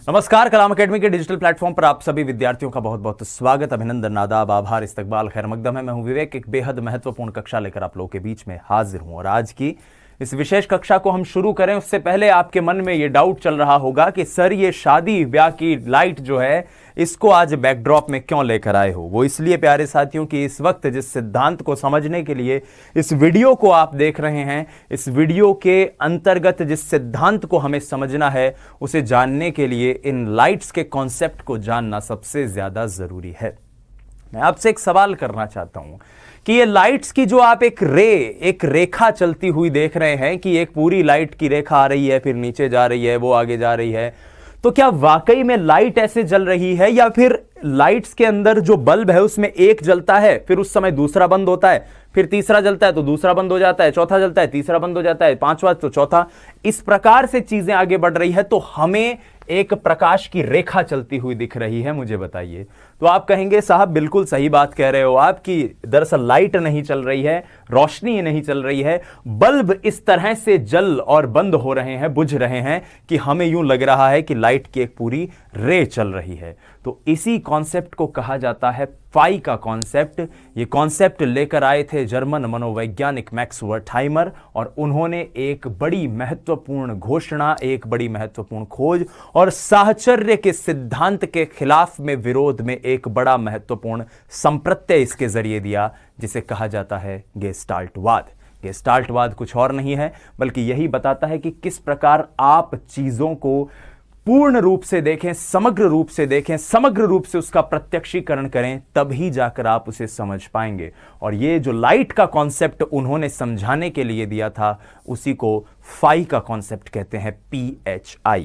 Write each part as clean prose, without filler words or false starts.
नमस्कार। कलाम अकेडमी के digital platform पर आप सभी विद्यार्थियों का बहुत बहुत स्वागत, अभिनंदन, आदाब, आभार, इस्तकबाल, खैर मकदम है। मैं हूं विवेक। एक बेहद महत्वपूर्ण कक्षा लेकर आप लोगों के बीच में हाजिर हूं और आज की इस विशेष कक्षा को हम शुरू करें उससे पहले आपके मन में यह डाउट चल रहा होगा कि सर ये शादी ब्याह की लाइट जो है इसको आज बैकड्रॉप में क्यों लेकर आए हो। वो इसलिए प्यारे साथियों कि इस वक्त जिस सिद्धांत को समझने के लिए इस वीडियो को आप देख रहे हैं, इस वीडियो के अंतर्गत जिस सिद्धांत को हमें समझना है उसे जानने के लिए इन लाइट्स के कॉन्सेप्ट को जानना सबसे ज्यादा जरूरी है। मैं आपसे एक सवाल करना चाहता हूं कि ये लाइट्स की जो आप एक रेखा चलती हुई देख रहे हैं कि एक पूरी लाइट की रेखा आ रही है, फिर नीचे जा रही है, वो आगे जा रही है, तो क्या वाकई में लाइट ऐसे जल रही है या फिर लाइट्स के अंदर जो बल्ब है उसमें एक जलता है, फिर उस समय दूसरा बंद होता है, फिर तीसरा जलता है तो दूसरा बंद हो जाता है, चौथा जलता है, तीसरा बंद हो जाता है, पांचवा तो चौथा, इस प्रकार से चीजें आगे बढ़ रही है तो हमें एक प्रकाश की रेखा चलती हुई दिख रही है। मुझे बताइए। तो आप कहेंगे साहब बिल्कुल सही बात कह रहे हो आपकी, दरअसल लाइट नहीं चल रही है, रोशनी नहीं चल रही है, बल्ब इस तरह से जल और बंद हो रहे हैं, बुझ रहे हैं कि हमें यूं लग रहा है कि लाइट की एक पूरी रे चल रही है। तो इसी कॉन्सेप्ट को कहा जाता है फाई का कॉन्सेप्ट। ये कॉन्सेप्ट लेकर आए थे जर्मन मनोवैज्ञानिक मैक्स वर्थाइमर और उन्होंने एक बड़ी महत्वपूर्ण घोषणा, एक बड़ी महत्वपूर्ण खोज और साहचर्य के सिद्धांत के खिलाफ में विरोध में एक बड़ा महत्वपूर्ण संप्रत्यय इसके जरिए दिया, जिसे कहा जाता है गेस्टाल्टवाद। गेस्टाल्टवाद कुछ और नहीं है बल्कि यही बताता है कि किस प्रकार आप चीजों को पूर्ण रूप से देखें, समग्र रूप से देखें, समग्र रूप से उसका प्रत्यक्षीकरण करें, तभी जाकर आप उसे समझ पाएंगे। और ये जो लाइट का कॉन्सेप्ट उन्होंने समझाने के लिए दिया था उसी को फाई का कॉन्सेप्ट कहते हैं, PHI।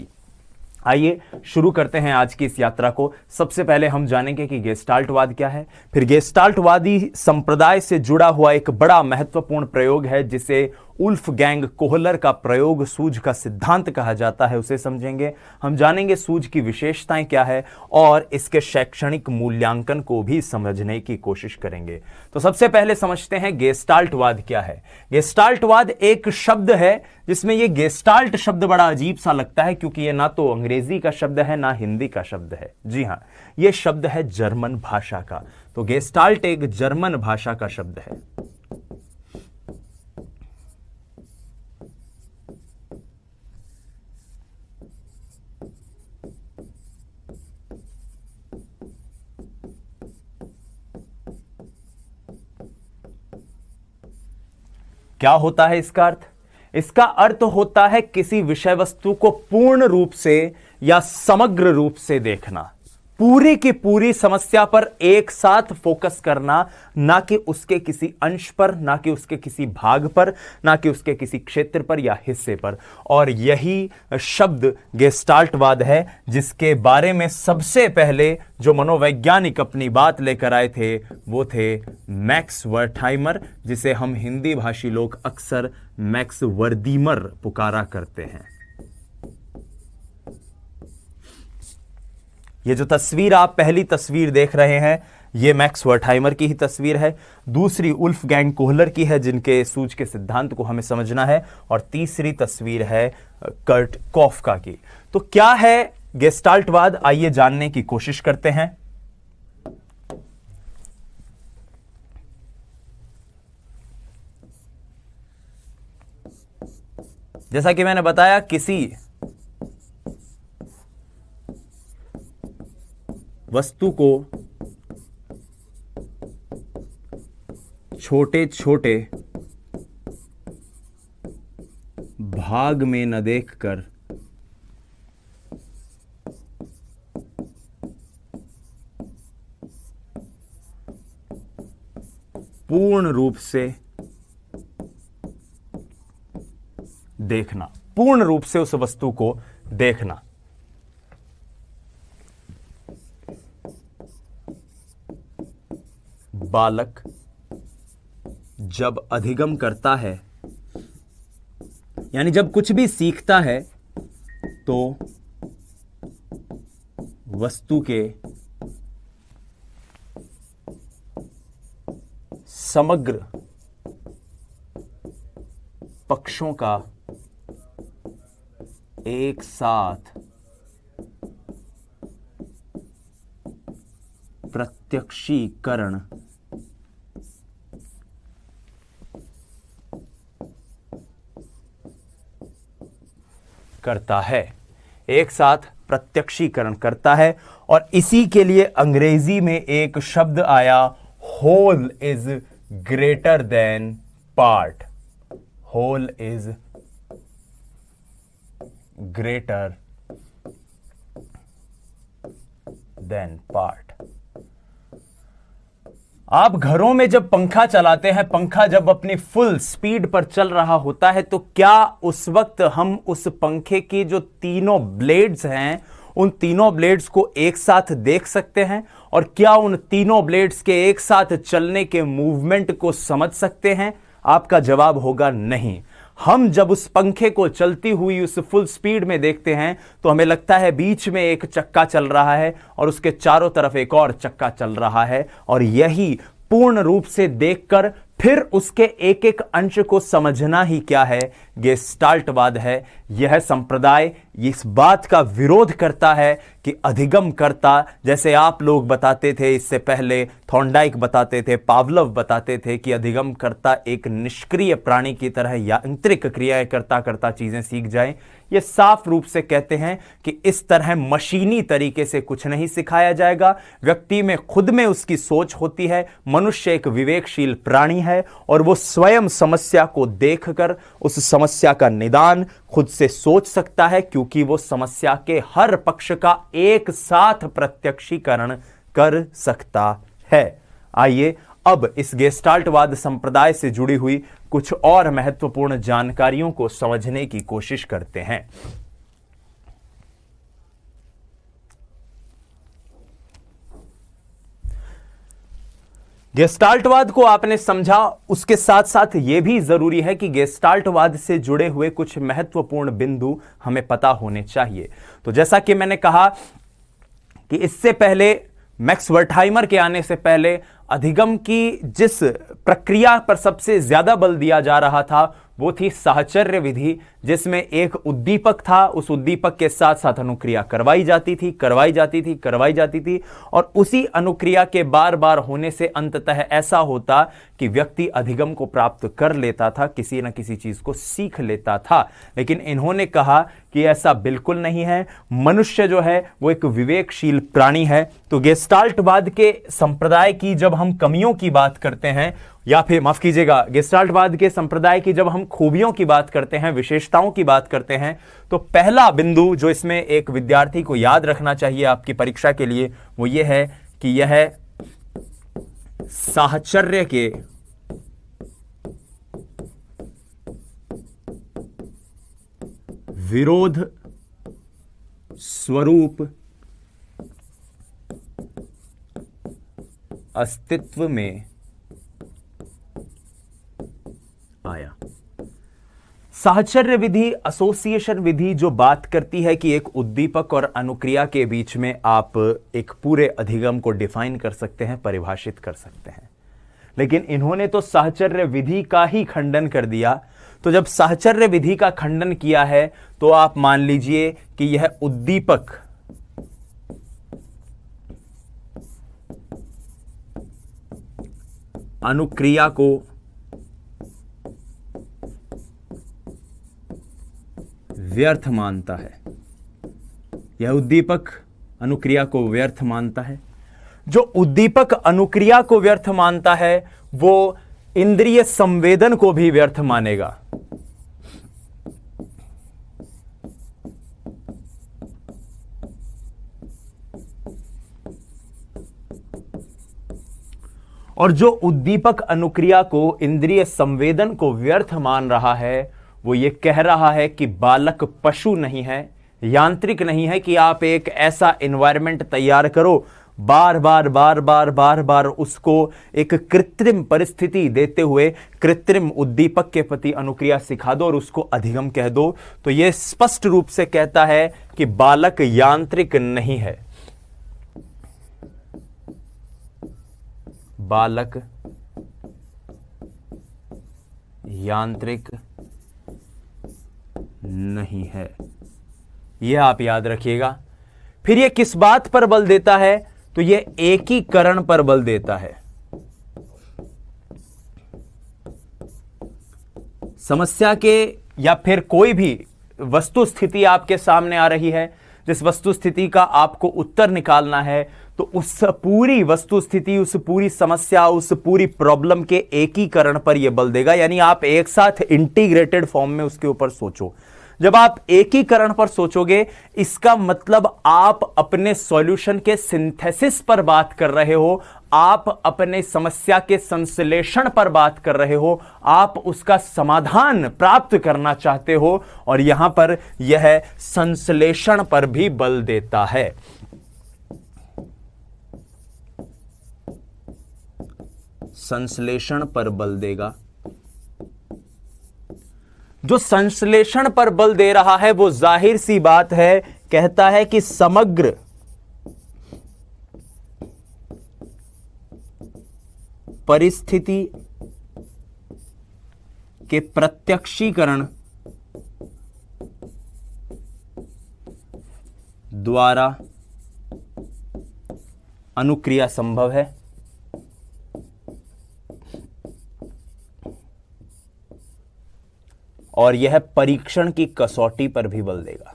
आइए शुरू करते हैं आज की इस यात्रा को। सबसे पहले हम जानेंगे कि गेस्टाल्टवाद क्या है, फिर गेस्टाल्टवादी संप्रदाय से जुड़ा हुआ एक बड़ा महत्वपूर्ण प्रयोग है जिसे वुल्फगैंग कोहलर का प्रयोग सूझ का सिद्धांत कहा जाता है, उसे समझेंगे। हम जानेंगे सूझ की विशेषताएं क्या है और इसके शैक्षणिक मूल्यांकन को भी समझने की कोशिश करेंगे। तो सबसे पहले समझते हैं गेस्टाल्टवाद क्या है। गेस्टाल्टवाद एक शब्द है जिसमें यह गेस्टाल्ट शब्द बड़ा अजीब सा लगता है क्योंकि यह ना तो अंग्रेजी का शब्द है ना हिंदी का शब्द है। जी हां, यह शब्द है जर्मन भाषा का। तो गेस्टाल्ट एक जर्मन भाषा का शब्द है। क्या होता है इसका अर्थ? इसका अर्थ होता है किसी विषय वस्तु को पूर्ण रूप से या समग्र रूप से देखना, पूरी की पूरी समस्या पर एक साथ फोकस करना, ना कि उसके किसी अंश पर, ना कि उसके किसी भाग पर, ना कि उसके किसी क्षेत्र पर या हिस्से पर। और यही शब्द गेस्टाल्टवाद है जिसके बारे में सबसे पहले जो मनोवैज्ञानिक अपनी बात लेकर आए थे वो थे मैक्स वर्थाइमर, जिसे हम हिंदी भाषी लोग अक्सर मैक्स वर्दीमर पुकारा करते हैं। ये जो तस्वीर आप पहली तस्वीर देख रहे हैं ये मैक्स वर्थाइमर की ही तस्वीर है, दूसरी वुल्फगैंग कोहलर की है जिनके सूझ के सिद्धांत को हमें समझना है, और तीसरी तस्वीर है कर्ट कॉफका की। तो क्या है गेस्टाल्टवाद, आइए जानने की कोशिश करते हैं। जैसा कि मैंने बताया, किसी वस्तु को छोटे छोटे भाग में न देखकर पूर्ण रूप से देखना, पूर्ण रूप से उस वस्तु को देखना। बालक जब अधिगम करता है, यानी जब कुछ भी सीखता है, तो वस्तु के समग्र पक्षों का एक साथ प्रत्यक्षीकरण करता है, एक साथ प्रत्यक्षीकरण करता है। और इसी के लिए अंग्रेजी में एक शब्द आया, whole is greater than part. Whole is greater than part. आप घरों में जब पंखा चलाते हैं, पंखा जब अपनी फुल स्पीड पर चल रहा होता है, तो क्या उस वक्त हम उस पंखे की जो तीनों ब्लेड्स हैं, उन तीनों ब्लेड्स को एक साथ देख सकते हैं? और क्या उन तीनों ब्लेड्स के एक साथ चलने के मूवमेंट को समझ सकते हैं? आपका जवाब होगा नहीं। हम जब उस पंखे को चलती हुई उस फुल स्पीड में देखते हैं तो हमें लगता है बीच में एक चक्का चल रहा है और उसके चारों तरफ एक और चक्का चल रहा है, और यही पूर्ण रूप से देखकर फिर उसके एक एक अंश को समझना ही क्या है, गेस्टाल्टवाद है। यह संप्रदाय इस बात का विरोध करता है कि अधिगमकर्ता, जैसे आप लोग बताते थे इससे पहले, थॉर्नडाइक बताते थे, पावलोव बताते थे कि अधिगमकर्ता एक निष्क्रिय प्राणी की तरह यांत्रिक क्रियाएं करता करता चीजें सीख जाए। ये साफ रूप से कहते हैं कि इस तरह मशीनी तरीके से कुछ नहीं सिखाया जाएगा। व्यक्ति में खुद में उसकी सोच होती है। मनुष्य एक विवेकशील प्राणी है और वो स्वयं समस्या को देखकर उस समस्या का निदान खुद से सोच सकता है, क्योंकि वो समस्या के हर पक्ष का एक साथ प्रत्यक्षीकरण कर सकता है। आइए अब इस गेस्टाल्टवाद संप्रदाय से जुड़ी हुई कुछ और महत्वपूर्ण जानकारियों को समझने की कोशिश करते हैं। गेस्टाल्टवाद को आपने समझा, उसके साथ साथ यह भी जरूरी है कि गेस्टाल्टवाद से जुड़े हुए कुछ महत्वपूर्ण बिंदु हमें पता होने चाहिए। तो जैसा कि मैंने कहा कि इससे पहले, मैक्स वर्थहाइमर के आने से पहले, अधिगम की जिस प्रक्रिया पर सबसे ज्यादा बल दिया जा रहा था वो थी साहचर्य विधि, जिसमें एक उद्दीपक था, उस उद्दीपक के साथ साथ अनुक्रिया करवाई जाती थी, और उसी अनुक्रिया के बार बार होने से अंततः ऐसा होता कि व्यक्ति अधिगम को प्राप्त कर लेता था, किसी न किसी चीज को सीख लेता था। लेकिन इन्होंने कहा कि ऐसा बिल्कुल नहीं है, मनुष्य जो है वो एक विवेकशील प्राणी है। तो गेस्टाल्टवाद के संप्रदाय की जब हम कमियों की बात करते हैं, या फिर माफ कीजिएगा, गेस्टाल्टवाद के संप्रदाय की जब हम खूबियों की बात करते हैं, विशेषताओं की बात करते हैं, तो पहला बिंदु जो इसमें एक विद्यार्थी को याद रखना चाहिए आपकी परीक्षा के लिए, वो ये है कि यह साहचर्य के विरोध स्वरूप अस्तित्व में आया। साहचर्य विधि, एसोसिएशन विधि जो बात करती है कि एक उद्दीपक और अनुक्रिया के बीच में आप एक पूरे अधिगम को डिफाइन कर सकते हैं, परिभाषित कर सकते हैं, लेकिन इन्होंने तो साहचर्य विधि का ही खंडन कर दिया। तो जब साहचर्य विधि का खंडन किया है तो आप मान लीजिए कि यह उद्दीपक अनुक्रिया को व्यर्थ मानता है, यह उद्दीपक अनुक्रिया को व्यर्थ मानता है। जो उद्दीपक अनुक्रिया को व्यर्थ मानता है वो इंद्रिय संवेदन को भी व्यर्थ मानेगा। और जो उद्दीपक अनुक्रिया को, इंद्रिय संवेदन को व्यर्थ मान रहा है, वो ये कह रहा है कि बालक पशु नहीं है, यांत्रिक नहीं है कि आप एक ऐसा एनवायरनमेंट तैयार करो, बार बार बार बार बार बार उसको एक कृत्रिम परिस्थिति देते हुए कृत्रिम उद्दीपक के प्रति अनुक्रिया सिखा दो और उसको अधिगम कह दो। तो यह स्पष्ट रूप से कहता है कि बालक यांत्रिक नहीं है, बालक यांत्रिक नहीं है, यह आप याद रखिएगा। फिर यह किस बात पर बल देता है तो ये एकीकरण पर बल देता है। समस्या के या फिर कोई भी वस्तु स्थिति आपके सामने आ रही है, जिस वस्तु स्थिति का आपको उत्तर निकालना है, तो उस पूरी वस्तु स्थिति, उस पूरी समस्या, उस पूरी प्रॉब्लम के एकीकरण पर यह बल देगा। यानी आप एक साथ इंटीग्रेटेड फॉर्म में उसके ऊपर सोचो। जब आप एकीकरण पर सोचोगे, इसका मतलब आप अपने सॉल्यूशन के सिंथेसिस पर बात कर रहे हो, आप अपने समस्या के संश्लेषण पर बात कर रहे हो, आप उसका समाधान प्राप्त करना चाहते हो, और यहां पर यह संश्लेषण पर भी बल देता है। संश्लेषण पर बल देगा। जो संश्लेषण पर बल दे रहा है वो जाहिर सी बात है, कहता है कि समग्र परिस्थिति के प्रत्यक्षीकरण द्वारा अनुक्रिया संभव है। और यह परीक्षण की कसौटी पर भी बल देगा।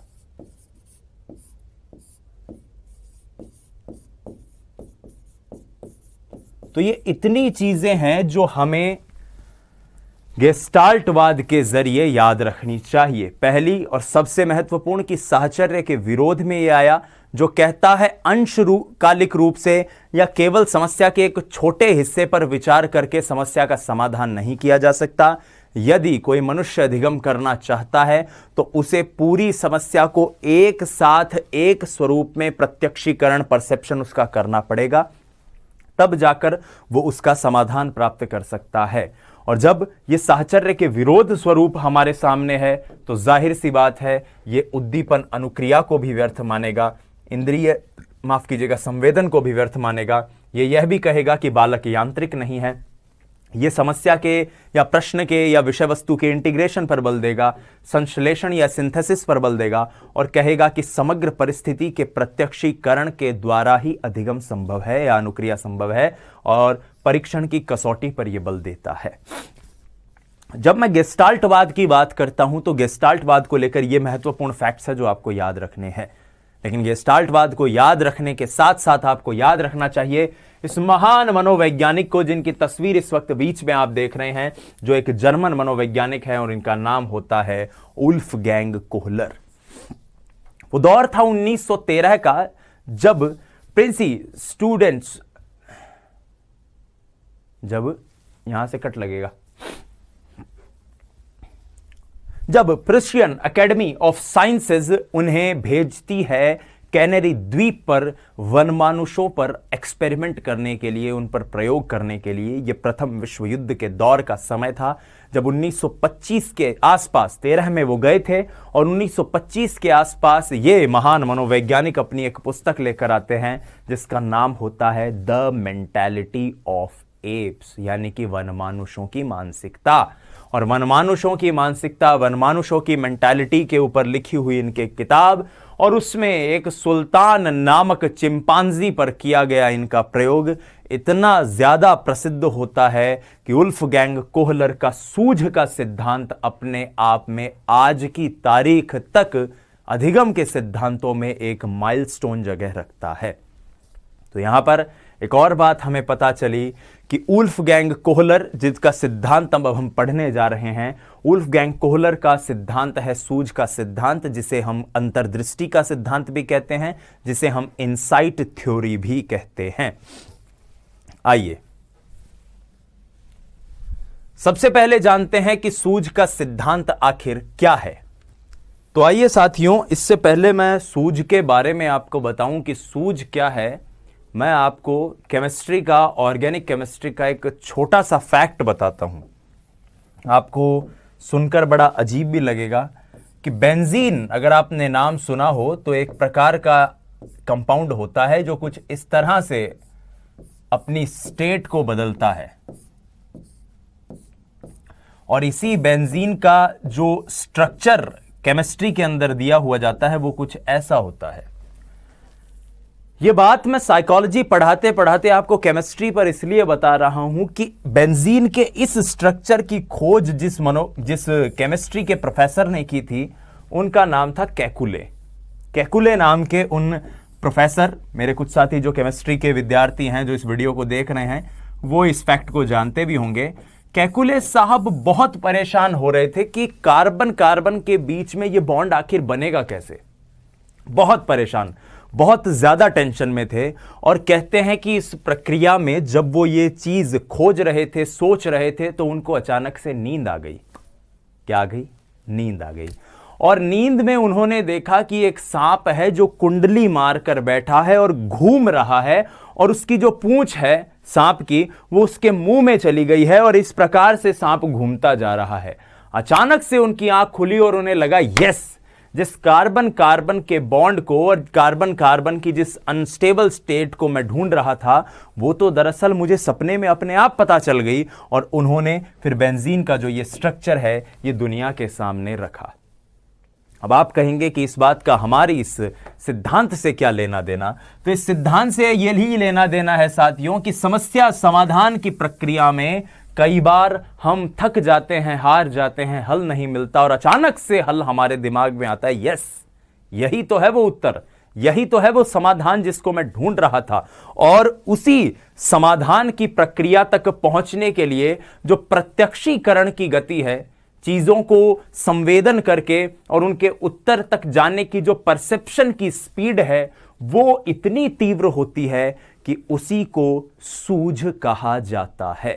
तो ये इतनी चीजें हैं जो हमें गेस्टाल्टवाद के जरिए याद रखनी चाहिए। पहली और सबसे महत्वपूर्ण कि साहचर्य के विरोध में यह आया, जो कहता है अंशकालिक रूप से या केवल समस्या के एक छोटे हिस्से पर विचार करके समस्या का समाधान नहीं किया जा सकता। यदि कोई मनुष्य अधिगम करना चाहता है तो उसे पूरी समस्या को एक साथ एक स्वरूप में प्रत्यक्षीकरण, परसेप्शन उसका करना पड़ेगा, तब जाकर वो उसका समाधान प्राप्त कर सकता है। और जब ये साहचर्य के विरोध स्वरूप हमारे सामने है तो जाहिर सी बात है ये उद्दीपन अनुक्रिया को भी व्यर्थ मानेगा, संवेदन को भी व्यर्थ मानेगा। ये यह भी कहेगा कि बालक यांत्रिक नहीं है। ये समस्या के या प्रश्न के या विषय वस्तु के इंटीग्रेशन पर बल देगा, संश्लेषण या सिंथेसिस पर बल देगा, और कहेगा कि समग्र परिस्थिति के प्रत्यक्षीकरण के द्वारा ही अधिगम संभव है या अनुक्रिया संभव है, और परीक्षण की कसौटी पर यह बल देता है। जब मैं गेस्टाल्टवाद की बात करता हूं तो गेस्टाल्टवाद को लेकर यह महत्वपूर्ण फैक्ट्स है जो आपको याद रखने हैं। लेकिन गेस्टाल्टवाद को याद रखने के साथ साथ आपको याद रखना चाहिए इस महान मनोवैज्ञानिक को, जिनकी तस्वीर इस वक्त बीच में आप देख रहे हैं, जो एक जर्मन मनोवैज्ञानिक है और इनका नाम होता है वुल्फगैंग कोहलर। वो दौर था 1913 का, जब प्रिंसी स्टूडेंट्स, जब यहां से कट लगेगा, जब प्रुशियन एकेडमी ऑफ साइंसेज उन्हें भेजती है कैनरी द्वीप पर वनमानुषों पर एक्सपेरिमेंट करने के लिए, उन पर प्रयोग करने के लिए। यह प्रथम विश्व युद्ध के दौर का समय था, जब 1925 के आसपास, 13 में वो गए थे और 1925 के आसपास ये महान मनोवैज्ञानिक अपनी एक पुस्तक लेकर आते हैं जिसका नाम होता है द मेंटालिटी ऑफ एप्स, यानी कि वनमानुषों की मानसिकता। और वनमानुषों की मानसिकता, वनमानुषों की मेंटालिटी के ऊपर लिखी हुई इनके किताब, और उसमें एक सुल्तान नामक चिंपांजी पर किया गया इनका प्रयोग इतना ज्यादा प्रसिद्ध होता है कि वुल्फगैंग कोहलर का सूझ का सिद्धांत अपने आप में आज की तारीख तक अधिगम के सिद्धांतों में एक माइलस्टोन जगह रखता है। तो यहां पर एक और बात हमें पता चली कि वुल्फगैंग कोहलर, जिसका सिद्धांत अब हम पढ़ने जा रहे हैं, वुल्फगैंग कोहलर का सिद्धांत है सूझ का सिद्धांत, जिसे हम अंतर्दृष्टि का सिद्धांत भी कहते हैं, जिसे हम इनसाइट थ्योरी भी कहते हैं। आइए सबसे पहले जानते हैं कि सूझ का सिद्धांत आखिर क्या है। तो आइए साथियों, इससे पहले मैं सूझ के बारे में आपको बताऊं कि सूझ क्या है, मैं आपको केमिस्ट्री का, ऑर्गेनिक केमिस्ट्री का एक छोटा सा फैक्ट बताता हूं। आपको सुनकर बड़ा अजीब भी लगेगा कि बेंजीन, अगर आपने नाम सुना हो, तो एक प्रकार का कंपाउंड होता है जो कुछ इस तरह से अपनी स्टेट को बदलता है, और इसी बेंजीन का जो स्ट्रक्चर केमिस्ट्री के अंदर दिया हुआ जाता है वो कुछ ऐसा होता है। ये बात मैं साइकोलॉजी पढ़ाते पढ़ाते आपको केमिस्ट्री पर इसलिए बता रहा हूं कि बेंजीन के इस स्ट्रक्चर की खोज जिस केमिस्ट्री के प्रोफेसर ने की थी, उनका नाम था केकुले। केकुले नाम के उन प्रोफेसर, मेरे कुछ साथी जो केमिस्ट्री के विद्यार्थी हैं जो इस वीडियो को देख रहे हैं, वो इस फैक्ट को जानते भी होंगे। केकुले साहब बहुत परेशान हो रहे थे कि कार्बन कार्बन के बीच में ये बॉन्ड आखिर बनेगा कैसे। बहुत परेशान, बहुत ज्यादा टेंशन में थे, और कहते हैं कि इस प्रक्रिया में जब वो ये चीज खोज रहे थे, सोच रहे थे, तो उनको अचानक से नींद आ गई। क्या आ गई? नींद आ गई। और नींद में उन्होंने देखा कि एक सांप है जो कुंडली मारकर बैठा है और घूम रहा है, और उसकी जो पूंछ है सांप की, वो उसके मुंह में चली गई है, और इस प्रकार से सांप घूमता जा रहा है। अचानक से उनकी आंख खुली और उन्हें लगा, यस, जिस कार्बन कार्बन के बॉन्ड को और कार्बन कार्बन की जिस अनस्टेबल स्टेट को मैं ढूंढ रहा था, वो तो दरअसल मुझे सपने में अपने आप पता चल गई। और उन्होंने फिर बेंजीन का जो ये स्ट्रक्चर है, ये दुनिया के सामने रखा। अब आप कहेंगे कि इस बात का हमारी इस सिद्धांत से क्या लेना देना? तो इस सिद्धांत से यही लेना देना है साथियों कि समस्या समाधान की प्रक्रिया में कई बार हम थक जाते हैं, हार जाते हैं, हल नहीं मिलता, और अचानक से हल हमारे दिमाग में आता है, यस, यही तो है वो उत्तर, यही तो है वो समाधान जिसको मैं ढूंढ रहा था। और उसी समाधान की प्रक्रिया तक पहुंचने के लिए जो प्रत्यक्षीकरण की गति है, चीजों को संवेदन करके और उनके उत्तर तक जाने की जो परसेप्शन की स्पीड है, वो इतनी तीव्र होती है कि उसी को सूझ कहा जाता है।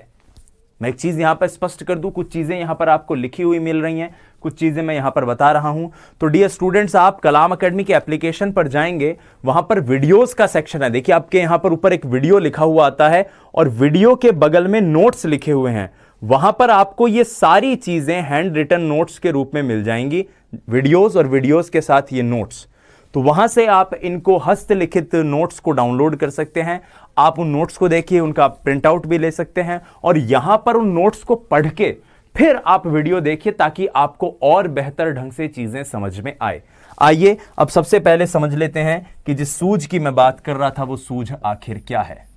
मैं एक चीज यहां पर स्पष्ट कर दूं, कुछ चीजें यहां पर आपको लिखी हुई मिल रही हैं, कुछ चीजें मैं यहां पर बता रहा हूं। तो डियर स्टूडेंट्स, आप कलाम एकेडमी के एप्लीकेशन पर जाएंगे, वहां पर वीडियोस का सेक्शन है। देखिए, आपके यहां पर ऊपर एक वीडियो लिखा हुआ आता है, और वीडियो के बगल में नोट्स लिखे हुए हैं। वहां पर आपको ये सारी चीजें हैंड रिटन नोट्स के रूप में मिल जाएंगी, वीडियोस और वीडियोस के साथ ये नोट्स। तो वहां से आप इनको हस्तलिखित नोट्स को डाउनलोड कर सकते हैं। आप उन नोट्स को देखिए, उनका प्रिंट आउट भी ले सकते हैं, और यहां पर उन नोट्स को पढ़ के फिर आप वीडियो देखिए, ताकि आपको और बेहतर ढंग से चीजें समझ में आए। आइए अब सबसे पहले समझ लेते हैं कि जिस सूझ की मैं बात कर रहा था, वो सूझ आखिर क्या है।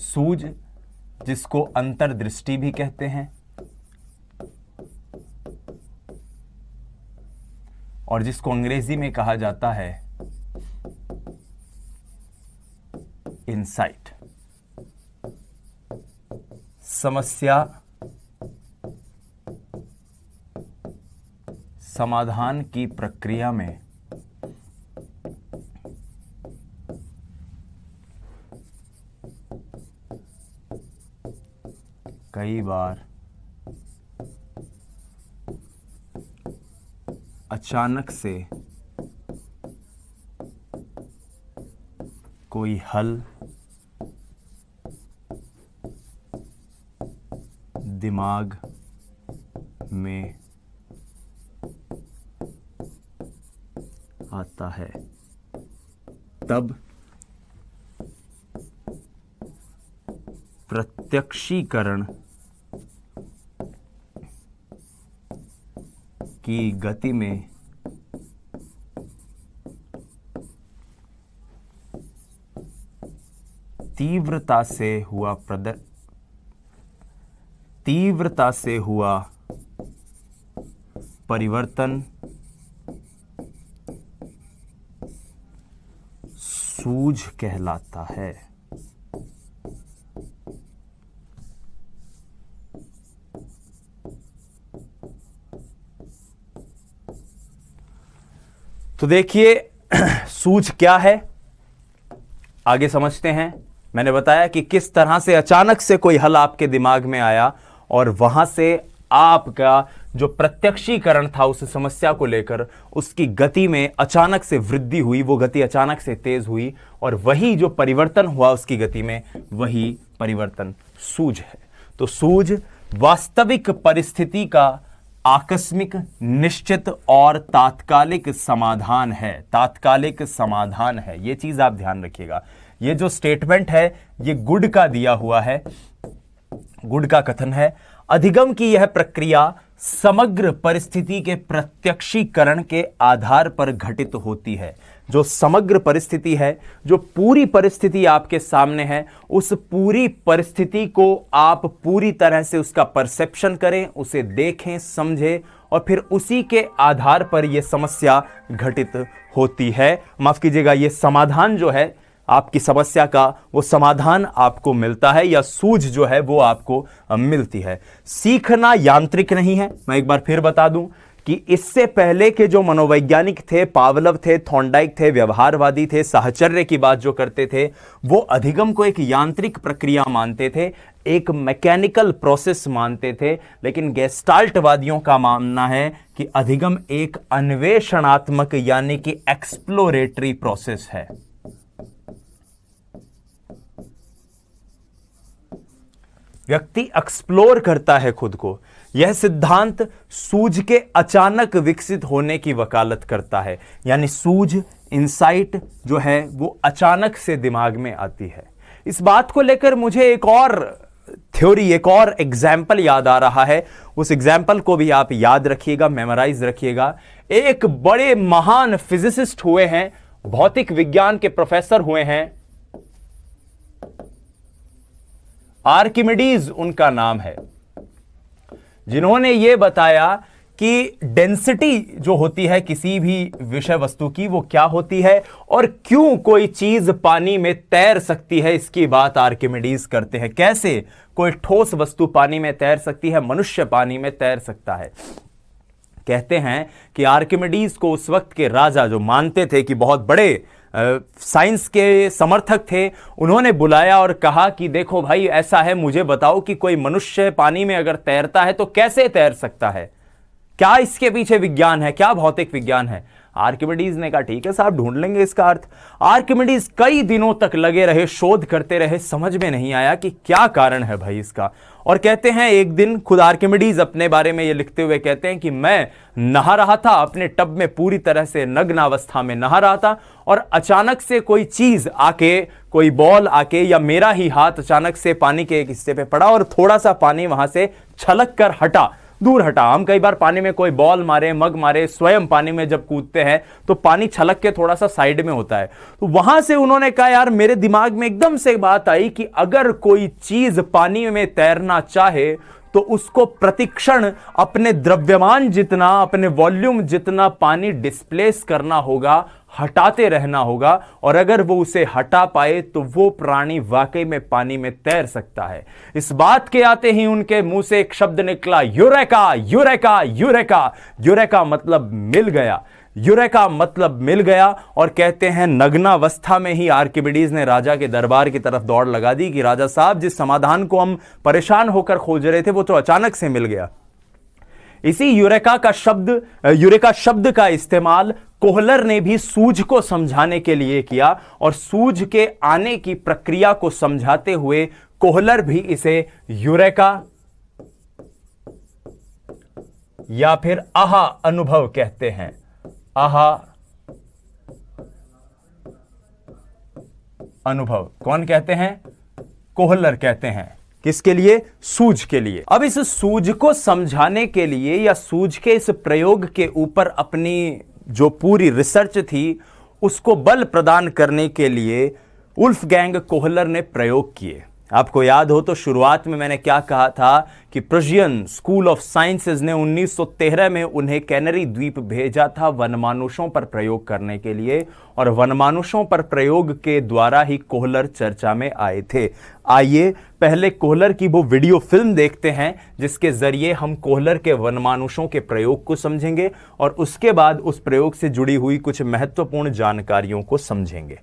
सूझ, जिसको अंतर्दृष्टि भी कहते हैं, और जिसको अंग्रेजी में कहा जाता है इंसाइट। समस्या समाधान की प्रक्रिया में कई बार अचानक से कोई हल दिमाग में आता है, तब प्रत्यक्षीकरण की गति में तीव्रता से हुआ परिवर्तन सूझ कहलाता है। तो देखिए, सूझ क्या है, आगे समझते हैं। मैंने बताया कि किस तरह से अचानक से कोई हल आपके दिमाग में आया, और वहां से आपका जो प्रत्यक्षीकरण था उस समस्या को लेकर, उसकी गति में अचानक से वृद्धि हुई, वो गति अचानक से तेज हुई, और वही जो परिवर्तन हुआ उसकी गति में, वही परिवर्तन सूझ है। तो सूझ वास्तविक परिस्थिति का आकस्मिक, निश्चित और तात्कालिक समाधान है। तात्कालिक समाधान है, यह चीज आप ध्यान रखिएगा। ये जो स्टेटमेंट है, ये गुड का दिया हुआ है, गुड का कथन है। अधिगम की यह प्रक्रिया समग्र परिस्थिति के प्रत्यक्षीकरण के आधार पर घटित होती है। जो समग्र परिस्थिति है, जो पूरी परिस्थिति आपके सामने है, उस पूरी परिस्थिति को आप पूरी तरह से उसका परसेप्शन करें, उसे देखें, समझें और फिर उसी के आधार पर यह समस्या घटित होती है। माफ कीजिएगा, यह समाधान जो है आपकी समस्या का, वो समाधान आपको मिलता है या सूझ जो है वो आपको मिलती है। सीखना यांत्रिक नहीं है। मैं एक बार फिर बता दूं कि इससे पहले के जो मनोवैज्ञानिक थे, पावलव थे, थॉर्नडाइक थे, व्यवहारवादी थे, साहचर्य की बात जो करते थे, वो अधिगम को एक यांत्रिक प्रक्रिया मानते थे, एक मैकेनिकल प्रोसेस मानते थे। लेकिन गेस्टाल्टवादियों का मानना है कि अधिगम एक अन्वेषणात्मक यानी कि एक्सप्लोरेटरी प्रोसेस है। व्यक्ति एक्सप्लोर करता है खुद को। यह सिद्धांत सूझ के अचानक विकसित होने की वकालत करता है, यानी सूझ, इंसाइट जो है वो अचानक से दिमाग में आती है। इस बात को लेकर मुझे एक और थ्योरी, एक और एग्जाम्पल याद आ रहा है। उस एग्जाम्पल को भी आप याद रखिएगा, मेमोराइज रखिएगा। एक बड़े महान फिजिसिस्ट हुए हैं, भौतिक विज्ञान के प्रोफेसर हुए हैं, आर्किमिडीज उनका नाम है, जिन्होंने यह बताया कि डेंसिटी जो होती है किसी भी विषय वस्तु की, वो क्या होती है और क्यों कोई चीज पानी में तैर सकती है, इसकी बात आर्किमिडीज करते हैं। कैसे कोई ठोस वस्तु पानी में तैर सकती है, मनुष्य पानी में तैर सकता है। कहते हैं कि आर्किमिडीज को उस वक्त के राजा, जो मानते थे कि बहुत बड़े साइंस के समर्थक थे, उन्होंने बुलाया और कहा कि देखो भाई, ऐसा है, मुझे बताओ कि कोई मनुष्य पानी में अगर तैरता है तो कैसे तैर सकता है, क्या इसके पीछे विज्ञान है, क्या भौतिक विज्ञान है। आर्किमिडीज ने कहा ठीक है साहब, ढूंढ लेंगे इसका अर्थ। आर्किमिडीज कई दिनों तक लगे रहे, शोध करते रहे, समझ में नहीं आया कि क्या कारण है भाई इसका। और कहते हैं एक दिन खुद आर्किमिडीज अपने बारे में ये लिखते हुए कहते हैं कि मैं नहा रहा था, अपने टब में पूरी तरह से नग्न अवस्था में नहा रहा था, और अचानक से कोई चीज आके, कोई बॉल आके या मेरा ही हाथ अचानक से पानी के एक हिस्से पे पड़ा और थोड़ा सा पानी वहां से छलक कर हटा, दूर हटा। हम कई बार पानी में कोई बॉल मारे, मग मारे, स्वयं पानी में जब कूदते हैं तो पानी छलक के थोड़ा सा साइड में होता है। तो वहां से उन्होंने कहा यार, मेरे दिमाग में एकदम से बात आई कि अगर कोई चीज पानी में तैरना चाहे तो उसको प्रतिक्षण अपने द्रव्यमान जितना, अपने वॉल्यूम जितना पानी डिस्प्लेस करना होगा, हटाते रहना होगा, और अगर वो उसे हटा पाए तो वो प्राणी वाकई में पानी में तैर सकता है। इस बात के आते ही उनके मुंह से एक शब्द निकला, यूरेका, यूरेका, यूरेका। यूरेका मतलब मिल गया, यूरेका मतलब मिल गया। और कहते हैं नग्नावस्था में ही आर्किमिडीज ने राजा के दरबार की तरफ दौड़ लगा दी कि राजा साहब, जिस समाधान को हम परेशान होकर खोज रहे थे वो तो अचानक से मिल गया। इसी यूरेका शब्द का इस्तेमाल कोहलर ने भी सूझ को समझाने के लिए किया, और सूझ के आने की प्रक्रिया को समझाते हुए कोहलर भी इसे यूरेका या फिर आहा अनुभव कहते हैं। आहा अनुभव कौन कहते हैं? कोहलर कहते हैं। किसके लिए? सूझ के लिए। अब इस सूझ को समझाने के लिए या सूझ के इस प्रयोग के ऊपर अपनी जो पूरी रिसर्च थी उसको बल प्रदान करने के लिए वुल्फगैंग कोहलर ने प्रयोग किए। आपको याद हो तो शुरुआत में मैंने क्या कहा था कि प्रशियन स्कूल ऑफ साइंसेज ने 1913 में उन्हें कैनरी द्वीप भेजा था वनमानुषों पर प्रयोग करने के लिए, और वनमानुषों पर प्रयोग के द्वारा ही कोहलर चर्चा में आए थे। आइए पहले कोहलर की वो वीडियो फिल्म देखते हैं जिसके जरिए हम कोहलर के वनमानुषों के प्रयोग को समझेंगे और उसके बाद उस प्रयोग से जुड़ी हुई कुछ महत्वपूर्ण जानकारियों को समझेंगे।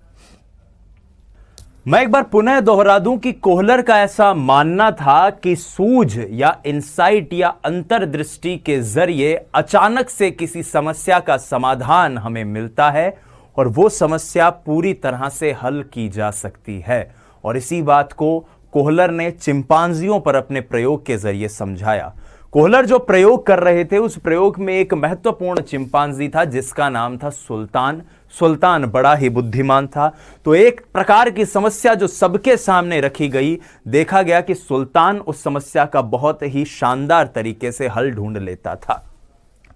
मैं एक बार पुनः दोहरा दूं कि कोहलर का ऐसा मानना था कि सूझ या इंसाइट या अंतर्दृष्टि के जरिए अचानक से किसी समस्या का समाधान हमें मिलता है और वो समस्या पूरी तरह से हल की जा सकती है। और इसी बात को कोहलर ने चिंपांजियों पर अपने प्रयोग के जरिए समझाया। कोहलर जो प्रयोग कर रहे थे उस प्रयोग में एक महत्वपूर्ण चिंपांजी था जिसका नाम था सुल्तान। सुल्तान बड़ा ही बुद्धिमान था, तो एक प्रकार की समस्या जो सबके सामने रखी गई, देखा गया कि सुल्तान उस समस्या का बहुत ही शानदार तरीके से हल ढूंढ लेता था।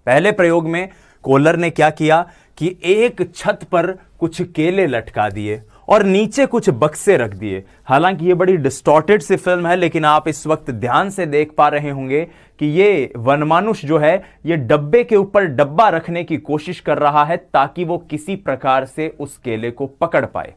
पहले प्रयोग में कोहलर ने क्या किया कि एक छत पर कुछ केले लटका दिए और नीचे कुछ बक्से रख दिए। हालांकि ये बड़ी डिस्टॉर्टेड सी फिल्म है, लेकिन आप इस वक्त ध्यान से देख पा रहे होंगे कि ये वनमानुष जो है ये डब्बे के ऊपर डब्बा रखने की कोशिश कर रहा है ताकि वो किसी प्रकार से उस केले को पकड़ पाए।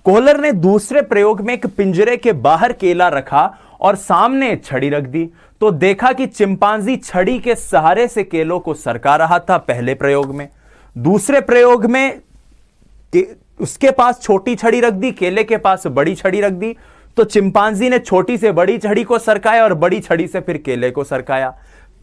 कोहलर ने दूसरे प्रयोग में एक पिंजरे के बाहर केला रखा और सामने छड़ी रख दी, तो देखा कि चिंपांजी छड़ी के सहारे से केलों को सरका रहा था पहले प्रयोग में। दूसरे प्रयोग में उसके पास छोटी छड़ी रख दी, केले के पास बड़ी छड़ी रख दी, तो चिंपांजी ने छोटी से बड़ी छड़ी को सरकाया और बड़ी छड़ी से फिर केले को सरकाया।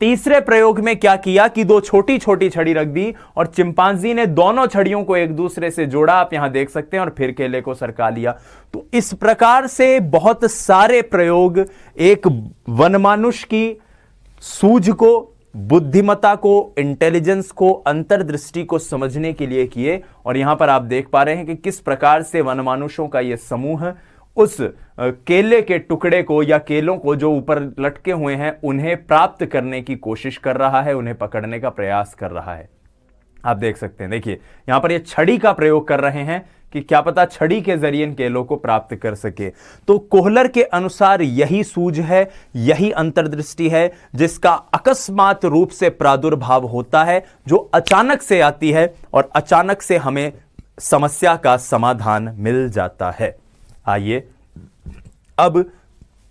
तीसरे प्रयोग में क्या किया कि दो छोटी छोटी छड़ी रख दी और चिंपांजी ने दोनों छड़ियों को एक दूसरे से जोड़ा, आप यहां देख सकते हैं, और फिर केले को सरका लिया। तो इस प्रकार से बहुत सारे प्रयोग एक वनमानुष की सूझ को, बुद्धिमत्ता को, इंटेलिजेंस को, अंतर्दृष्टि को समझने के लिए किए। और यहां पर आप देख पा रहे हैं कि किस प्रकार से वनमानुषों का यह समूह उस केले के टुकड़े को या केलों को जो ऊपर लटके हुए हैं उन्हें प्राप्त करने की कोशिश कर रहा है, उन्हें पकड़ने का प्रयास कर रहा है। आप देख सकते हैं, देखिए यहां पर ये छड़ी का प्रयोग कर रहे हैं कि क्या पता छड़ी के जरिए इन केलों को प्राप्त कर सके। तो कोहलर के अनुसार यही सूझ है, यही अंतर्दृष्टि है जिसका अकस्मात रूप से प्रादुर्भाव होता है, जो अचानक से आती है और अचानक से हमें समस्या का समाधान मिल जाता है। आइए अब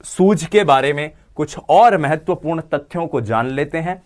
सूझ के बारे में कुछ और महत्वपूर्ण तथ्यों को जान लेते हैं।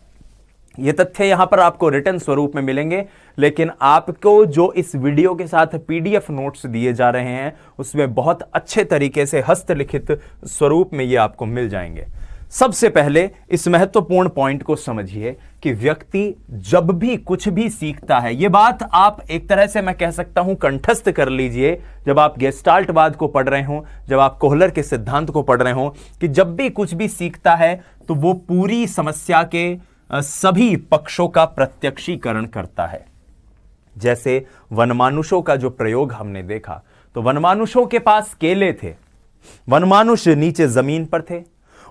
ये तथ्य यहां पर आपको रिटन स्वरूप में मिलेंगे, लेकिन आपको जो इस वीडियो के साथ पीडीएफ नोट्स दिए जा रहे हैं उसमें बहुत अच्छे तरीके से हस्तलिखित स्वरूप में ये आपको मिल जाएंगे। सबसे पहले इस महत्वपूर्ण पॉइंट को समझिए कि व्यक्ति जब भी कुछ भी सीखता है, यह बात आप एक तरह से मैं कह सकता हूं कंठस्थ कर लीजिए जब आप गेस्टाल्टवाद को पढ़ रहे हो, जब आप कोहलर के सिद्धांत को पढ़ रहे हो, कि जब भी कुछ भी सीखता है तो वो पूरी समस्या के सभी पक्षों का प्रत्यक्षीकरण करता है। जैसे वनमानुषों का जो प्रयोग हमने देखा, तो वनमानुषों के पास केले थे, वनमानुष नीचे जमीन पर थे,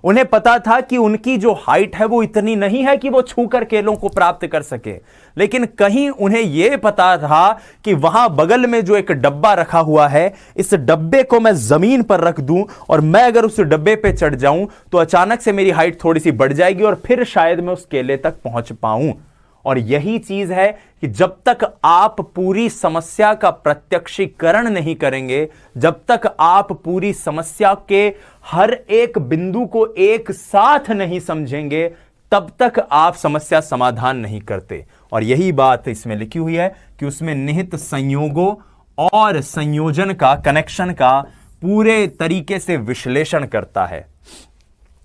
उन्हें पता था कि उनकी जो हाइट है वो इतनी नहीं है कि वो छूकर केलों को प्राप्त कर सके, लेकिन कहीं उन्हें यह पता था कि वहां बगल में जो एक डब्बा रखा हुआ है, इस डब्बे को मैं जमीन पर रख दूं और मैं अगर उस डब्बे पे चढ़ जाऊं तो अचानक से मेरी हाइट थोड़ी सी बढ़ जाएगी और फिर शायद मैं उस केले तक पहुंच पाऊं। और यही चीज है कि जब तक आप पूरी समस्या का प्रत्यक्षीकरण नहीं करेंगे, जब तक आप पूरी समस्या के हर एक बिंदु को एक साथ नहीं समझेंगे, तब तक आप समस्या समाधान नहीं करते। और यही बात इसमें लिखी हुई है कि उसमें निहित संयोगों और संयोजन का, कनेक्शन का पूरे तरीके से विश्लेषण करता है।